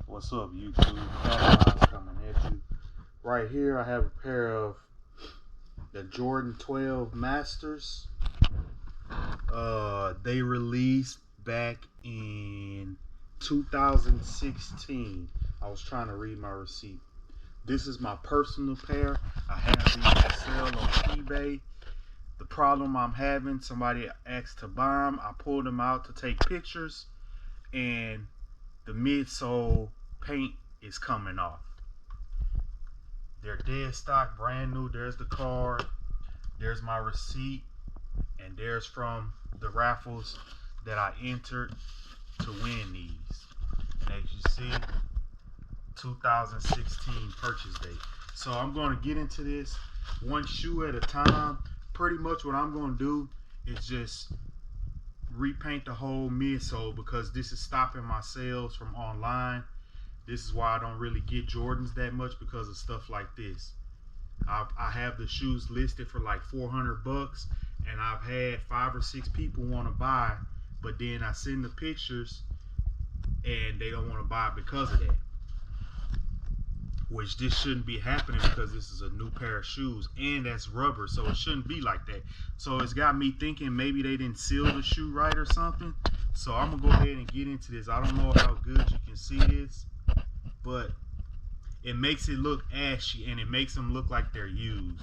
What's up, YouTube? Fat coming at you. Right here, I have a pair of the Jordan 12 Masters. They released back in 2016. I was trying to read my receipt. This is my personal pair. I have these for sale on eBay. The problem I'm having, somebody asked to buy them. I pulled them out to take pictures, and the midsole paint is coming off. They're dead stock, brand new. There's the card. There's my receipt. And there's from the raffles that I entered to win these. And as you see, 2016 purchase date. So I'm going to get into this one shoe at a time. Pretty much what I'm going to do is just repaint the whole midsole, because this is stopping my sales from online. This is why I don't really get Jordans that much, because of stuff like this. I have the shoes listed for like 400 bucks, and I've had 5 or 6 people want to buy, but then I send the pictures and they don't want to buy because of that. Which this shouldn't be happening, because this is a new pair of shoes, and that's rubber, so it shouldn't be like that. So it's got me thinking maybe they didn't seal the shoe right or something. So I'm gonna go ahead and get into this. I don't know how good you can see this, but it makes it look ashy, and it makes them look like they're used.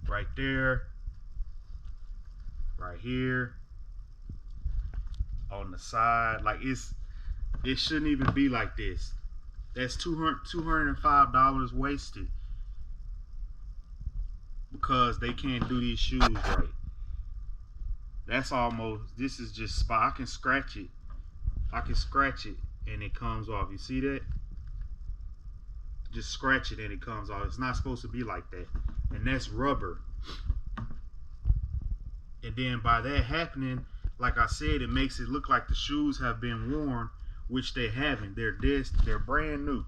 Right there, right here, on the side. Like it shouldn't even be like this. That's $205 wasted, because they can't do these shoes right. That's almost, this is just spot. I can scratch it. I can scratch it and it comes off. You see that? Just scratch it and it comes off. It's not supposed to be like that. And that's rubber. And then by that happening, like I said, it makes it look like the shoes have been worn, which they haven't. They're brand new.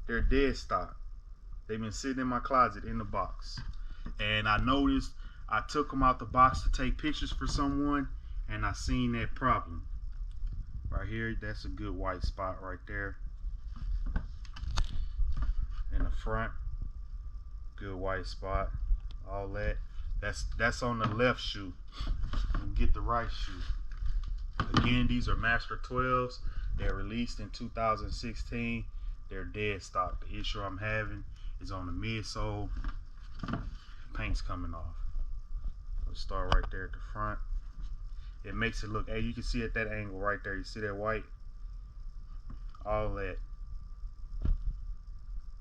They're dead stock. They've been sitting in my closet in the box. And I noticed, I took them out the box to take pictures for someone, and I seen that problem. Right here, that's a good white spot right there. In the front, good white spot. All that. That's on the left shoe. Get the right shoe. Again, these are Master 12s. They're released in 2016. They're dead stock. The issue I'm having is on the midsole. Paint's coming off. Let's start right there at the front. It makes it look, hey, you can see at that angle right there. You see that white? All that.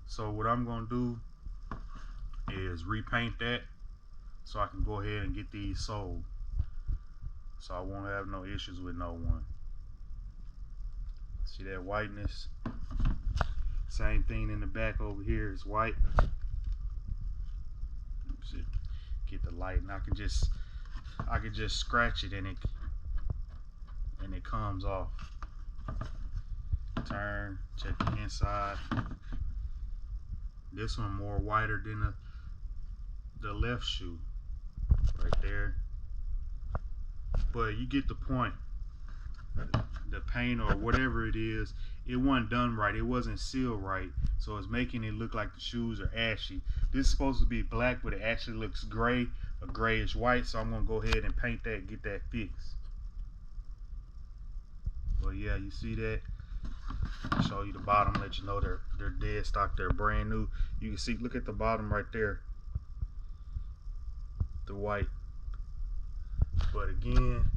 So what I'm gonna do is repaint that, so I can go ahead and get these sold, so I won't have no issues with no one. See that whiteness? Same thing in the back over here is white. Get the light, and I can just scratch it and it comes off. Turn, check the inside. This one more whiter than the left shoe right there. But you get the point. The paint or whatever it is, it wasn't done right. It wasn't sealed right, so it's making it look like the shoes are ashy. This is supposed to be black, but it actually looks gray, a grayish white. So I'm gonna go ahead and paint that and get that fixed. But yeah, you see that? I'll show you the bottom, let you know they're dead stock. They're brand new. You can see, look at the bottom right there, the white. But again,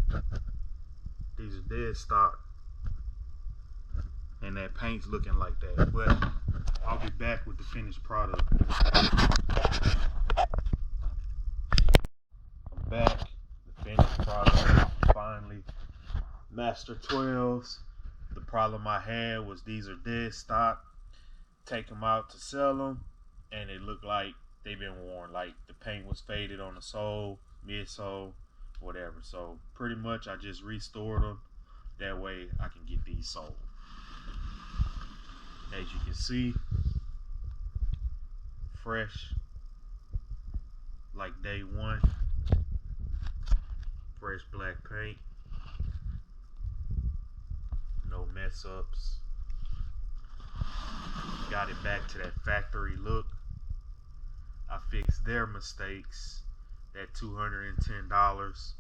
these are dead stock, and that paint's looking like that. But I'll be back with the finished product. I'm back. The finished product, finally. Master 12s. The problem I had was these are dead stock. Take them out to sell them, and it looked like they've been worn. Like the paint was faded on the sole, midsole, whatever. So pretty much I just restored them. That way I can get these sold. As you can see, fresh, like day one. Fresh black paint. No mess ups. got it back to that factory look. I fixed their mistakes. That $210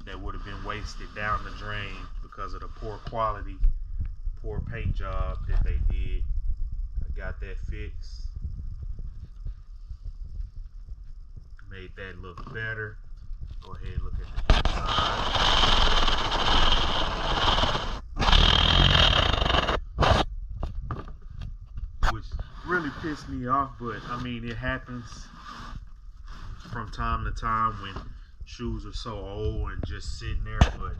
that would have been wasted down the drain because of the poor quality, poor paint job that they did. I got that fixed. Made that look better. Go ahead and look at the inside. Which really pissed me off, but I mean, it happens from time to time when shoes are so old and just sitting there, but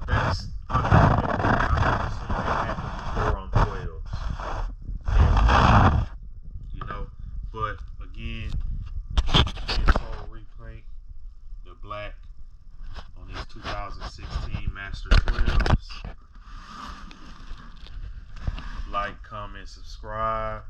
that's unexpected. I've never seen that happen before on 12s. You know, but again, Midsole Repaint, the black on these 2016 Master 12s. Like, comment, subscribe.